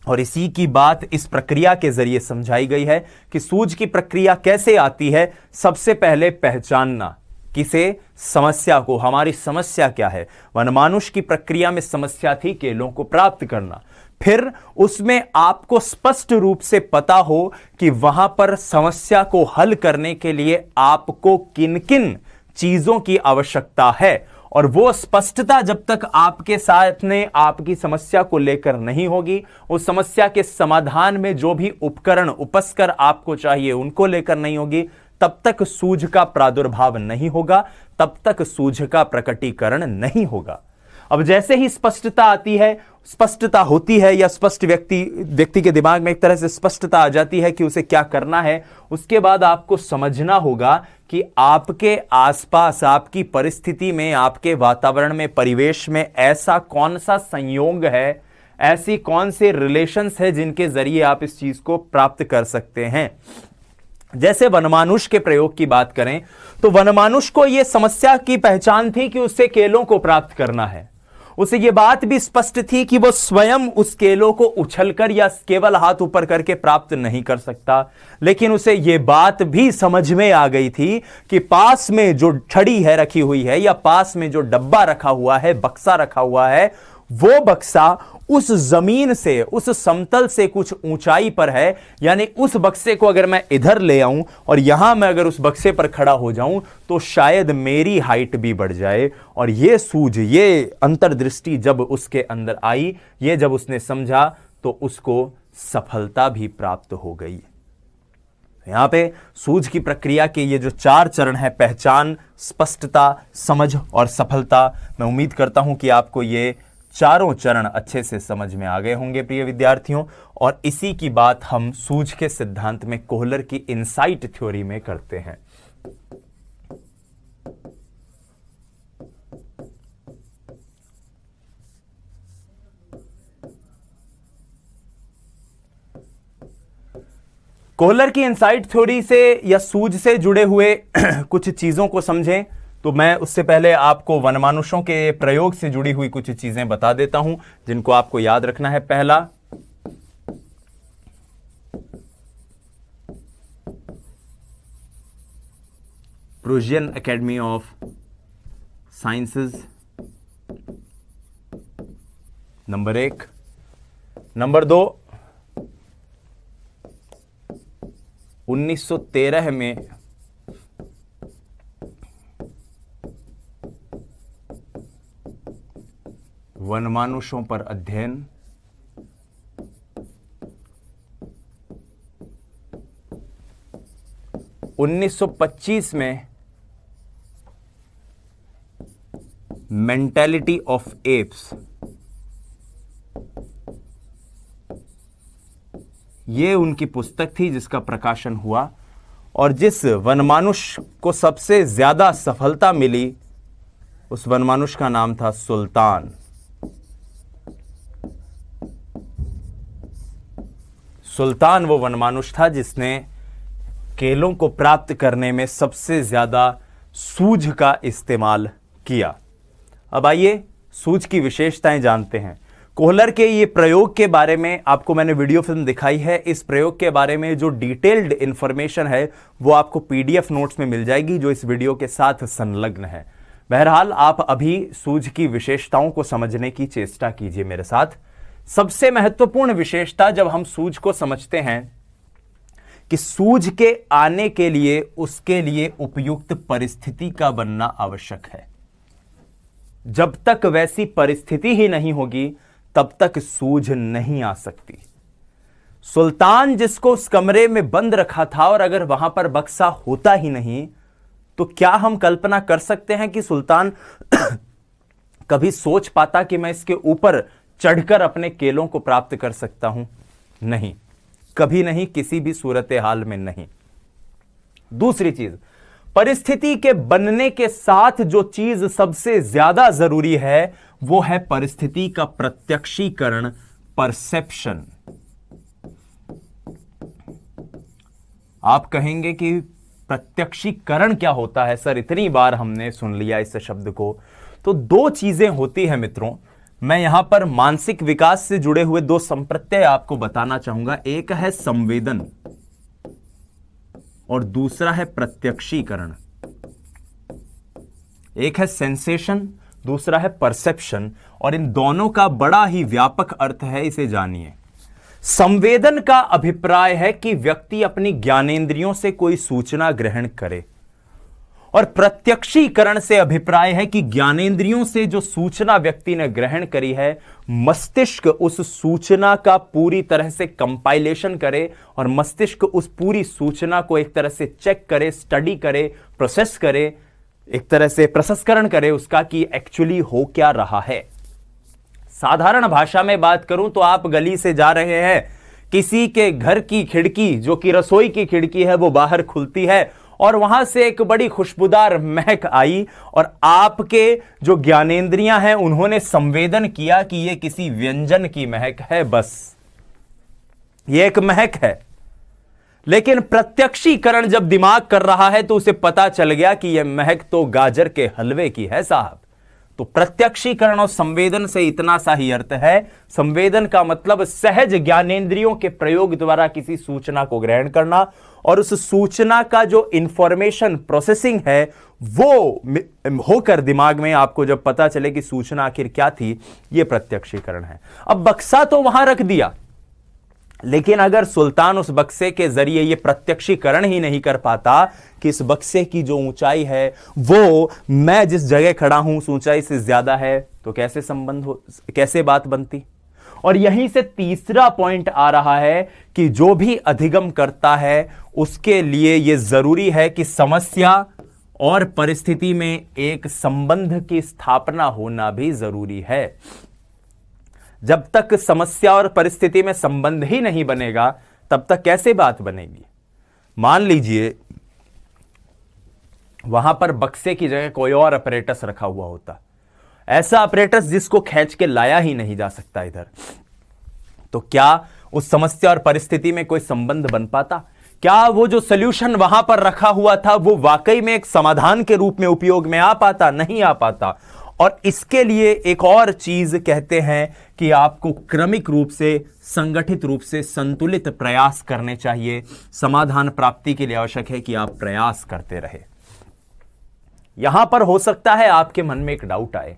और इसी की बात इस प्रक्रिया के जरिए समझाई गई है कि सूझ की प्रक्रिया कैसे आती है। सबसे पहले पहचानना, किसे, समस्या को, हमारी समस्या क्या है। वनमानुष की प्रक्रिया में समस्या थी केलों को प्राप्त करना। फिर उसमें आपको स्पष्ट रूप से पता हो कि वहां पर समस्या को हल करने के लिए आपको किन किन चीजों की आवश्यकता है, और वो स्पष्टता जब तक आपके साथ में आपकी समस्या को लेकर नहीं होगी, उस समस्या के समाधान में जो भी उपकरण, उपस्कर आपको चाहिए उनको लेकर नहीं होगी, तब तक सूझ का प्रादुर्भाव नहीं होगा, तब तक सूझ का प्रकटीकरण नहीं होगा। अब जैसे ही स्पष्टता आती है, स्पष्टता होती है, या स्पष्ट व्यक्ति के दिमाग में एक तरह से स्पष्टता आ जाती है कि उसे क्या करना है, उसके बाद आपको समझना होगा कि आपके आसपास, आपकी परिस्थिति में, आपके वातावरण में, परिवेश में ऐसा कौन सा संयोग है, ऐसी कौन से रिलेशंस है जिनके जरिए आप इस चीज को प्राप्त कर सकते हैं। जैसे वनमानुष के प्रयोग की बात करें तो वनमानुष को यह समस्या की पहचान थी कि उसे केलों को प्राप्त करना है। उसे यह बात भी स्पष्ट थी कि वो स्वयं उस केलों को उछलकर या केवल हाथ ऊपर करके प्राप्त नहीं कर सकता, लेकिन उसे यह बात भी समझ में आ गई थी कि पास में जो छड़ी है रखी हुई है, या पास में जो डब्बा रखा हुआ है, बक्सा रखा हुआ है, वो बक्सा उस जमीन से, उस समतल से कुछ ऊंचाई पर है। यानी उस बक्से को अगर मैं इधर ले आऊं और यहां मैं अगर उस बक्से पर खड़ा हो जाऊं तो शायद मेरी हाइट भी बढ़ जाए। और ये सूझ, ये अंतर्दृष्टि जब उसके अंदर आई, ये जब उसने समझा, तो उसको सफलता भी प्राप्त हो गई। यहां पे सूझ की प्रक्रिया के ये जो 4 चरण है, पहचान, स्पष्टता, समझ और सफलता, मैं उम्मीद करता हूं कि आपको ये चारों चरण अच्छे से समझ में आ गए होंगे प्रिय विद्यार्थियों। और इसी की बात हम सूझ के सिद्धांत में कोहलर की इनसाइट थ्योरी में करते हैं। कोहलर की इनसाइट थ्योरी से या सूझ से जुड़े हुए कुछ चीजों को समझें तो मैं उससे पहले आपको वनमानुषों के प्रयोग से जुड़ी हुई कुछ चीजें बता देता हूं जिनको आपको याद रखना है। पहला, Prussian academy of sciences, number 1। Number 2, 1913 में वनमानुषों पर अध्ययन, 1925 में मेंटालिटी ऑफ एप्स, ये उनकी पुस्तक थी जिसका प्रकाशन हुआ। और जिस वनमानुष को सबसे ज्यादा सफलता मिली उस वनमानुष का नाम था सुल्तान। सुल्तान वो वनमानुष था जिसने केलों को प्राप्त करने में सबसे ज्यादा सूझ का इस्तेमाल किया। अब आइए सूझ की विशेषताएं जानते हैं। कोहलर के ये प्रयोग के बारे में आपको मैंने वीडियो फिल्म दिखाई है। इस प्रयोग के बारे में जो डिटेल्ड इंफॉर्मेशन है वो आपको पीडीएफ नोट्स में मिल जाएगी जो इस वीडियो के साथ संलग्न है। बहरहाल आप अभी सूझ की विशेषताओं को समझने की चेष्टा कीजिए मेरे साथ। सबसे महत्वपूर्ण विशेषता जब हम सूझ को समझते हैं कि सूझ के आने के लिए उसके लिए उपयुक्त परिस्थिति का बनना आवश्यक है। जब तक वैसी परिस्थिति ही नहीं होगी तब तक सूझ नहीं आ सकती। सुल्तान जिसको उस कमरे में बंद रखा था और अगर वहां पर बक्सा होता ही नहीं तो क्या हम कल्पना कर सकते हैं कि सुल्तान कभी सोच पाता कि मैं इसके ऊपर चढ़कर अपने केलों को प्राप्त कर सकता हूं? नहीं, कभी नहीं, किसी भी सूरत हाल में नहीं। दूसरी चीज, परिस्थिति के बनने के साथ जो चीज सबसे ज्यादा जरूरी है वो है परिस्थिति का प्रत्यक्षीकरण, परसेप्शन। आप कहेंगे कि प्रत्यक्षीकरण क्या होता है सर, इतनी बार हमने सुन लिया इस शब्द को। तो 2 चीजें होती हैं मित्रों। मैं यहां पर मानसिक विकास से जुड़े हुए 2 संप्रत्यय आपको बताना चाहूंगा। एक है संवेदन और दूसरा है प्रत्यक्षीकरण। एक है सेंसेशन, दूसरा है परसेप्शन, और इन दोनों का बड़ा ही व्यापक अर्थ है, इसे जानिए। संवेदन का अभिप्राय है कि व्यक्ति अपनी ज्ञानेंद्रियों से कोई सूचना ग्रहण करे, और प्रत्यक्षीकरण से अभिप्राय है कि ज्ञानेंद्रियों से जो सूचना व्यक्ति ने ग्रहण करी है, मस्तिष्क उस सूचना का पूरी तरह से कंपाइलेशन करे और मस्तिष्क उस पूरी सूचना को एक तरह से चेक करे, स्टडी करे, प्रोसेस करे, एक तरह से प्रसंस्करण करे उसका कि एक्चुअली हो क्या रहा है। साधारण भाषा में बात करूं तो आप गली से जा रहे हैं, किसी के घर की खिड़की जो कि रसोई की खिड़की है वो बाहर खुलती है और वहां से एक बड़ी खुशबूदार महक आई और आपके जो ज्ञानेंद्रियां हैं उन्होंने संवेदन किया कि यह किसी व्यंजन की महक है, बस यह एक महक है। लेकिन प्रत्यक्षीकरण जब दिमाग कर रहा है तो उसे पता चल गया कि यह महक तो गाजर के हलवे की है साहब। तो प्रत्यक्षीकरण और संवेदन से इतना सा ही अर्थ है। संवेदन का मतलब सहज ज्ञानेंद्रियों के प्रयोग द्वारा किसी सूचना को ग्रहण करना और उस सूचना का जो इंफॉर्मेशन प्रोसेसिंग है वो होकर दिमाग में आपको जब पता चले कि सूचना आखिर क्या थी, यह प्रत्यक्षीकरण है। अब बक्सा तो वहां रख दिया, लेकिन अगर सुल्तान उस बक्से के जरिए यह प्रत्यक्षीकरण ही नहीं कर पाता कि इस बक्से की जो ऊंचाई है वो मैं जिस जगह खड़ा हूं उस ऊंचाई से ज्यादा है, तो कैसे बात बनती। और यहीं से तीसरा पॉइंट आ रहा है कि जो भी अधिगम करता है उसके लिए यह जरूरी है कि समस्या और परिस्थिति में एक संबंध की स्थापना होना भी जरूरी है। जब तक समस्या और परिस्थिति में संबंध ही नहीं बनेगा तब तक कैसे बात बनेगी। मान लीजिए वहां पर बक्से की जगह कोई और अपरेटस रखा हुआ होता, ऐसा अपरेटस जिसको खींच के लाया ही नहीं जा सकता इधर, तो क्या उस समस्या और परिस्थिति में कोई संबंध बन पाता? क्या वो जो सॉल्यूशन वहां पर रखा हुआ था वो वाकई में एक समाधान के रूप में उपयोग में आ पाता? नहीं आ पाता। और इसके लिए एक और चीज कहते हैं कि आपको क्रमिक रूप से, संगठित रूप से संतुलित प्रयास करने चाहिए। समाधान प्राप्ति के लिए आवश्यक है कि आप प्रयास करते रहे। यहां पर हो सकता है आपके मन में एक डाउट आए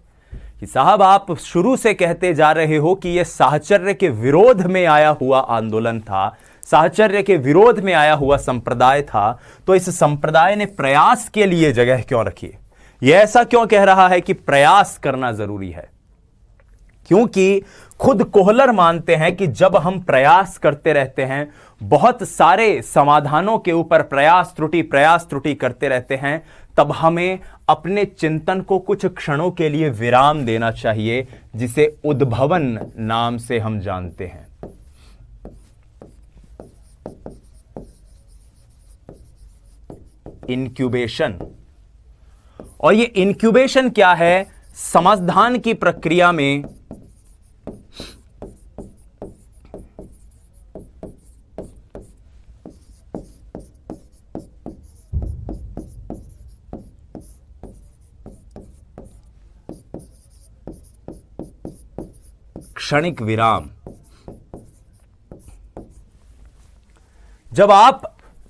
कि साहब आप शुरू से कहते जा रहे हो कि यह साहचर्य के विरोध में आया हुआ आंदोलन था, साहचर्य के विरोध में आया हुआ संप्रदाय था, तो इस संप्रदाय ने प्रयास के लिए जगह क्यों रखी? यह ऐसा क्यों कह रहा है कि प्रयास करना जरूरी है? क्योंकि खुद कोहलर मानते हैं कि जब हम प्रयास करते रहते हैं, बहुत सारे समाधानों के ऊपर प्रयास त्रुटि करते रहते हैं, तब हमें अपने चिंतन को कुछ क्षणों के लिए विराम देना चाहिए, जिसे उद्भवन नाम से हम जानते हैं। इंक्यूबेशन। और ये इंक्यूबेशन क्या है? समाधान की प्रक्रिया में क्षणिक विराम। जब आप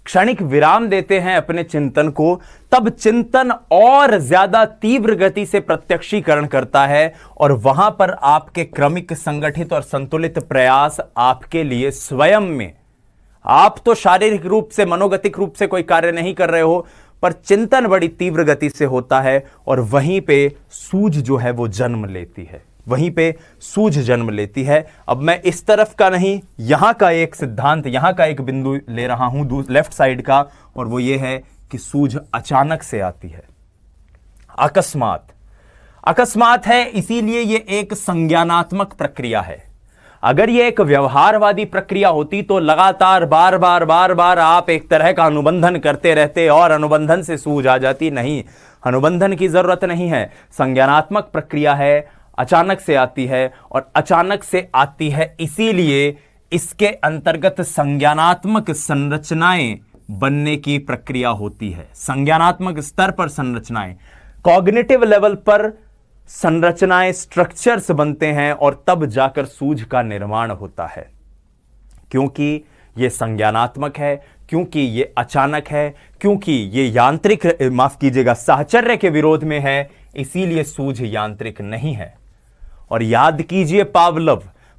क्षणिक विराम देते हैं अपने चिंतन को, तब चिंतन और ज्यादा तीव्र गति से प्रत्यक्षीकरण करता है और वहां पर आपके क्रमिक, संगठित और संतुलित प्रयास आपके लिए स्वयं में, आप तो शारीरिक रूप से, मनोगतिक रूप से कोई कार्य नहीं कर रहे हो, पर चिंतन बड़ी तीव्र गति से होता है और वहीं पे सूझ जो है वो जन्म लेती है, वहीं पे सूझ जन्म लेती है। अब मैं इस तरफ का नहीं, यहां का एक सिद्धांत, यहां का एक बिंदु ले रहा हूं लेफ्ट साइड का, और वो ये है कि सूझ अचानक से आती है, अकस्मात है। इसीलिए ये एक संज्ञानात्मक प्रक्रिया है। अगर ये एक व्यवहारवादी प्रक्रिया होती तो लगातार बार बार आप एक तरह का अनुबंधन करते रहते और अनुबंधन से सूझ आ जाती। नहीं, अनुबंधन की जरूरत नहीं है। संज्ञानात्मक प्रक्रिया है, अचानक से आती है, और अचानक से आती है इसीलिए इसके अंतर्गत संज्ञानात्मक संरचनाएं बनने की प्रक्रिया होती है। संज्ञानात्मक स्तर पर संरचनाएं, कॉग्निटिव लेवल पर संरचनाएं, स्ट्रक्चर्स बनते हैं और तब जाकर सूझ का निर्माण होता है। क्योंकि यह संज्ञानात्मक है, क्योंकि यह अचानक है, क्योंकि यह यांत्रिक, माफ कीजिएगा, साहचर्य के विरोध में है, इसीलिए सूझ यांत्रिक नहीं है। और याद कीजिए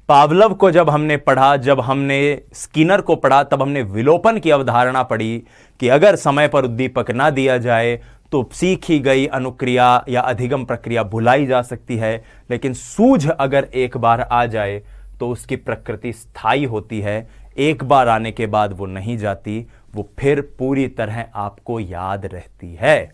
पावलव को जब हमने पढ़ा, जब हमने स्किनर को पढ़ा, तब हमने विलोपन की अवधारणा पढ़ी कि अगर समय पर उद्दीपक ना दिया जाए तो सीखी गई अनुक्रिया या अधिगम प्रक्रिया भुलाई जा सकती है, लेकिन सूझ अगर एक बार आ जाए तो उसकी प्रकृति स्थायी होती है। एक बार आने के बाद वो नहीं जाती, वो फिर पूरी तरह आपको याद रहती है।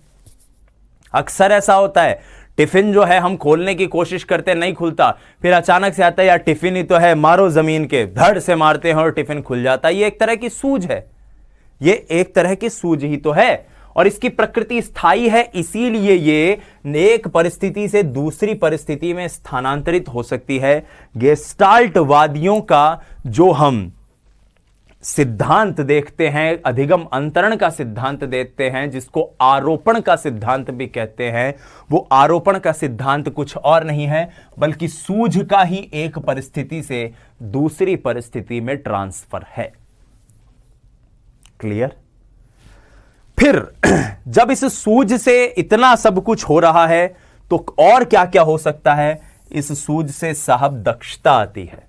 अक्सर ऐसा होता है, टिफिन जो है हम खोलने की कोशिश करते हैं, नहीं खुलता, फिर अचानक से आता है यार टिफिन ही तो है, मारो जमीन के, धड़ से मारते हैं और टिफिन खुल जाता है। ये एक तरह की सूझ है, ये एक तरह की सूझ ही तो है, और इसकी प्रकृति स्थायी है, इसीलिए ये एक परिस्थिति से दूसरी परिस्थिति में स्थानांतरित हो सकती है। गेस्टाल्टवादियों का जो हम सिद्धांत देखते हैं, अधिगम अंतरण का सिद्धांत देखते हैं, जिसको आरोपण का सिद्धांत भी कहते हैं, वो आरोपण का सिद्धांत कुछ और नहीं है बल्कि सूझ का ही एक परिस्थिति से दूसरी परिस्थिति में ट्रांसफर है। क्लियर? फिर जब इस सूझ से इतना सब कुछ हो रहा है तो और क्या क्या हो सकता है? इस सूझ से साहब दक्षता आती है,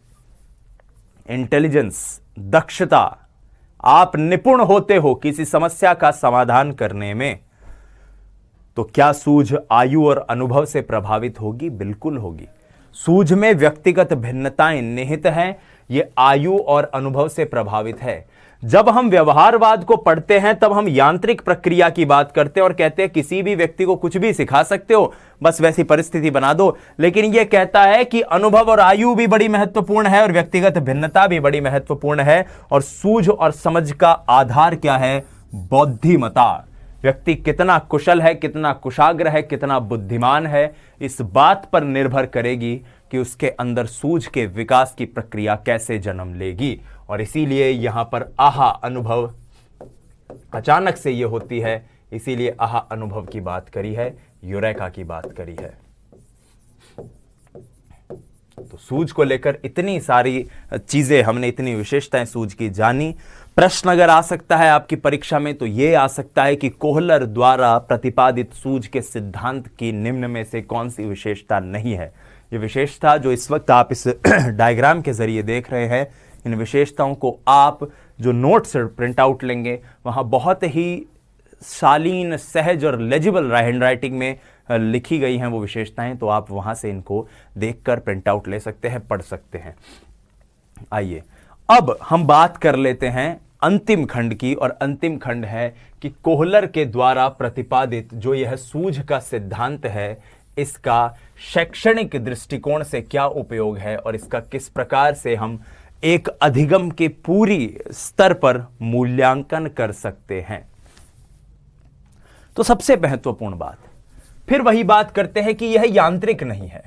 इंटेलिजेंस, दक्षता। आप निपुण होते हो किसी समस्या का समाधान करने में, तो क्या सूझ आयु और अनुभव से प्रभावित होगी? बिल्कुल होगी। सूझ में व्यक्तिगत भिन्नताएं निहित हैं, ये आयु और अनुभव से प्रभावित है। जब हम व्यवहारवाद को पढ़ते हैं तब हम यांत्रिक प्रक्रिया की बात करते हैं और कहते हैं किसी भी व्यक्ति को कुछ भी सिखा सकते हो, बस वैसी परिस्थिति बना दो। लेकिन यह कहता है कि अनुभव और आयु भी बड़ी महत्वपूर्ण है और व्यक्तिगत भिन्नता भी बड़ी महत्वपूर्ण है। और सूझ और समझ का आधार क्या है? बौद्धिमता। व्यक्ति कितना कुशल है, कितना कुशाग्र है, कितना बुद्धिमान है, इस बात पर निर्भर करेगी कि उसके अंदर सूझ के विकास की प्रक्रिया कैसे जन्म लेगी। और इसीलिए यहां पर आहा अनुभव अचानक से यह होती है, इसीलिए आहा अनुभव की बात करी है, यूरेका की बात करी है। तो सूझ को लेकर इतनी सारी चीजें हमने, इतनी विशेषताएं सूझ की जानी। प्रश्न अगर आ सकता है आपकी परीक्षा में तो यह आ सकता है कि कोहलर द्वारा प्रतिपादित सूझ के सिद्धांत की निम्न में से कौन सी विशेषता नहीं है। ये विशेषता जो इस वक्त आप इस डायग्राम के जरिए देख रहे हैं, इन विशेषताओं को आप जो नोट्स प्रिंट आउट लेंगे वहां बहुत ही शालीन, सहज और लेजिबल हैंडराइटिंग में लिखी गई हैं वो विशेषताएं, तो आप वहां से इनको देखकर प्रिंट आउट ले सकते हैं, पढ़ सकते हैं। आइए अब हम बात कर लेते हैं अंतिम खंड की, और अंतिम खंड है कि कोहलर के द्वारा प्रतिपादित जो यह सूझ का सिद्धांत है, इसका शैक्षणिक दृष्टिकोण से क्या उपयोग है और इसका किस प्रकार से हम एक अधिगम के पूरी स्तर पर मूल्यांकन कर सकते हैं। तो सबसे महत्वपूर्ण बात, फिर वही बात करते हैं कि यह यांत्रिक नहीं है।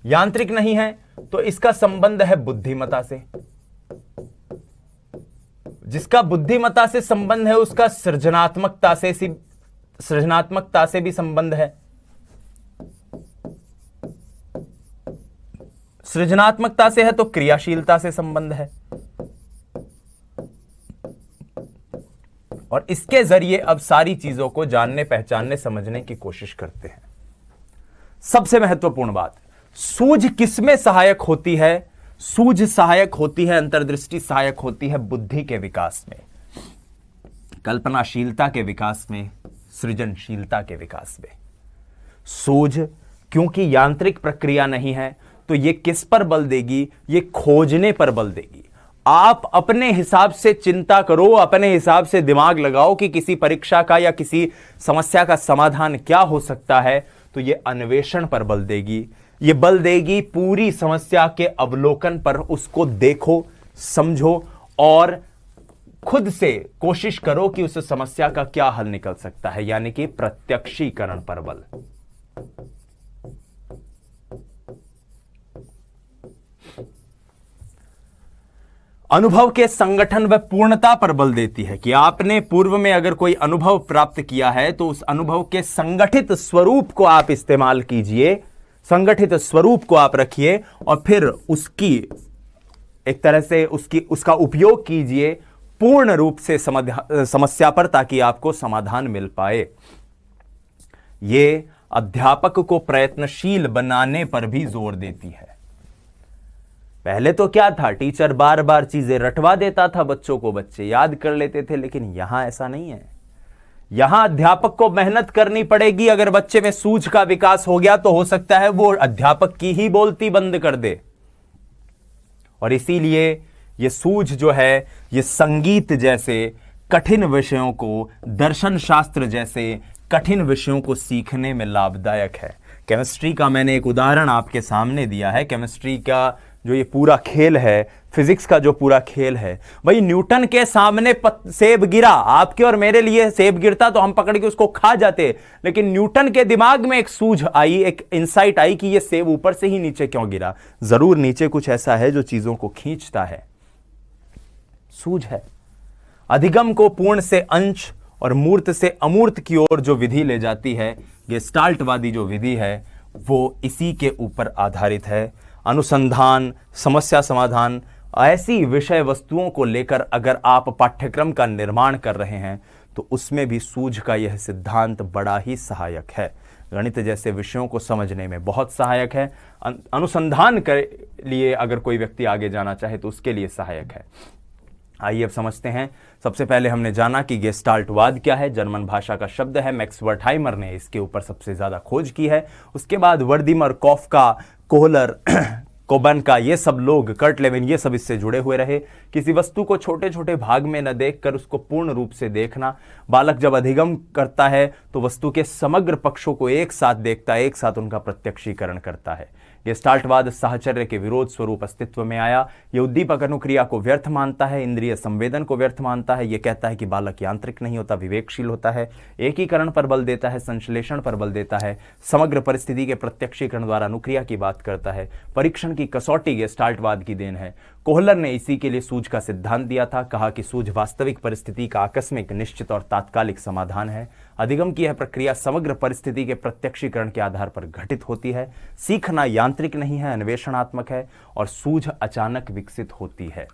यांत्रिक नहीं है तो इसका संबंध है बुद्धिमत्ता से। जिसका बुद्धिमत्ता से संबंध है उसका सृजनात्मकता से भी संबंध है। सृजनात्मकता से है तो क्रियाशीलता से संबंध है। और इसके जरिए अब सारी चीजों को जानने, पहचानने, समझने की कोशिश करते हैं। सबसे महत्वपूर्ण बात, सूझ किसमें सहायक होती है? सूझ सहायक होती है, अंतर्दृष्टि सहायक होती है बुद्धि के विकास में, कल्पनाशीलता के विकास में, सृजनशीलता के विकास में। सूझ क्योंकि यांत्रिक प्रक्रिया नहीं है तो यह किस पर बल देगी? ये खोजने पर बल देगी। आप अपने हिसाब से चिंता करो, अपने हिसाब से दिमाग लगाओ कि किसी परीक्षा का या किसी समस्या का समाधान क्या हो सकता है, तो यह अन्वेषण पर बल देगी। ये बल देगी पूरी समस्या के अवलोकन पर। उसको देखो, समझो और खुद से कोशिश करो कि उस समस्या का क्या हल निकल सकता है, यानी कि प्रत्यक्षीकरण पर बल। अनुभव के संगठन व पूर्णता पर बल देती है कि आपने पूर्व में अगर कोई अनुभव प्राप्त किया है तो उस अनुभव के संगठित स्वरूप को आप इस्तेमाल कीजिए, संगठित स्वरूप को आप रखिए और फिर उसकी एक तरह से उसका उपयोग कीजिए पूर्ण रूप से समस्या पर, ताकि आपको समाधान मिल पाए। यह अध्यापक को प्रयत्नशील बनाने पर भी जोर देती है। पहले तो क्या था, टीचर बार बार चीजें रटवा देता था बच्चों को, बच्चे याद कर लेते थे, लेकिन यहां ऐसा नहीं है। यहां अध्यापक को मेहनत करनी पड़ेगी। अगर बच्चे में सूझ का विकास हो गया तो हो सकता है वो अध्यापक की ही बोलती बंद कर दे। और इसीलिए ये सूझ जो है, ये संगीत जैसे कठिन विषयों को, दर्शन शास्त्र जैसे कठिन विषयों को सीखने में लाभदायक है। केमिस्ट्री का मैंने एक उदाहरण आपके सामने दिया है। केमिस्ट्री का जो ये पूरा खेल है, फिजिक्स का जो पूरा खेल है, भाई न्यूटन के सामने सेब गिरा, आपके और मेरे लिए सेब गिरता तो हम पकड़ के उसको खा जाते, लेकिन न्यूटन के दिमाग में एक सूझ आई, एक इंसाइट आई कि ये सेब ऊपर से ही नीचे क्यों गिरा। जरूर नीचे कुछ ऐसा है जो चीजों को खींचता है, सूझ है। अधिगम को पूर्ण से अंश और मूर्त से अमूर्त की ओर जो विधि ले जाती है, गेस्टाल्टवादी जो विधि है, वो इसी के ऊपर आधारित है। अनुसंधान, समस्या समाधान, ऐसी विषय वस्तुओं को लेकर अगर आप पाठ्यक्रम का निर्माण कर रहे हैं तो उसमें भी सूझ का यह सिद्धांत बड़ा ही सहायक है। गणित जैसे विषयों को समझने में बहुत सहायक है। अनुसंधान के लिए अगर कोई व्यक्ति आगे जाना चाहे तो उसके लिए सहायक है। आइए अब समझते हैं। सबसे पहले हमने जाना कि गेस्टाल्टवाद क्या है। जर्मन भाषा का शब्द है। मैक्स वर्थहाइमर ने इसके ऊपर सबसे ज्यादा खोज की है। उसके बाद वर्दीमर, कॉफका, कोहलर, कोबन, ये सब लोग, कर्ट लेविन, ये सब इससे जुड़े हुए रहे। किसी वस्तु को छोटे छोटे भाग में न देखकर उसको पूर्ण रूप से देखना। बालक जब अधिगम करता है तो वस्तु के समग्र पक्षों को एक साथ देखता है, एक साथ उनका प्रत्यक्षीकरण करता है। गेस्टाल्टवाद साहचर्य के विरोध स्वरूप अस्तित्व में आया। यह उद्दीपक अनुक्रिया को व्यर्थ मानता है, इंद्रिय संवेदन को व्यर्थ मानता है। यह कहता है कि बालक यांत्रिक नहीं होता, विवेकशील होता है, एकीकरण पर बल देता है, संश्लेषण पर बल देता है, समग्र परिस्थिति के प्रत्यक्षीकरण द्वारा अनुक्रिया की बात करता है। परीक्षण की कसौटी गेस्टाल्टवाद की देन है। कोहलर ने इसी के लिए सूझ का सिद्धांत दिया था। कहा कि सूझ वास्तविक परिस्थिति का आकस्मिक, निश्चित और तात्कालिक समाधान है। अधिगम की यह प्रक्रिया समग्र परिस्थिति के प्रत्यक्षीकरण के आधार पर घटित होती है। सीखना यांत्रिक नहीं है, अन्वेषणात्मक है, और सूझ अचानक विकसित होती है।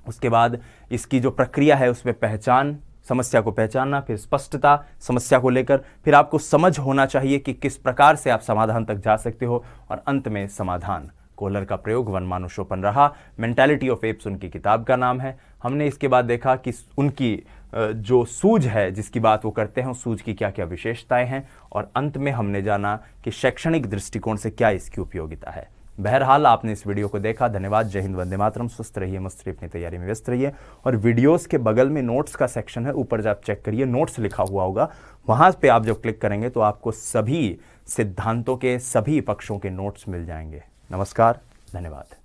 उसके बाद इसकी जो प्रक्रिया है उसमें पहचान, समस्या को पहचानना, फिर स्पष्टता समस्या को लेकर, फिर आपको समझ होना चाहिए कि किस प्रकार से आप समाधान तक जा सकते हो, और अंत में समाधान। कोहलर का प्रयोग वनमानुषोपन रहा। मेंटालिटी ऑफ एप्स उनकी किताब का नाम है। हमने इसके बाद देखा कि उनकी जो सूझ है जिसकी बात वो करते हैं, उस सूझ की क्या क्या विशेषताएं हैं, और अंत में हमने जाना कि शैक्षणिक दृष्टिकोण से क्या इसकी उपयोगिता है। बहरहाल आपने इस वीडियो को देखा, धन्यवाद। जय हिंद, वंदे मातरम। स्वस्थ रहिए, मस्त रहिए, अपनी तैयारी में व्यस्त रहिए। और वीडियोस के बगल में नोट्स का सेक्शन है, ऊपर जब आप चेक करिए नोट्स लिखा हुआ होगा, वहां पे आप जब क्लिक करेंगे तो आपको सभी सिद्धांतों के सभी पक्षों के नोट्स मिल जाएंगे। नमस्कार, धन्यवाद।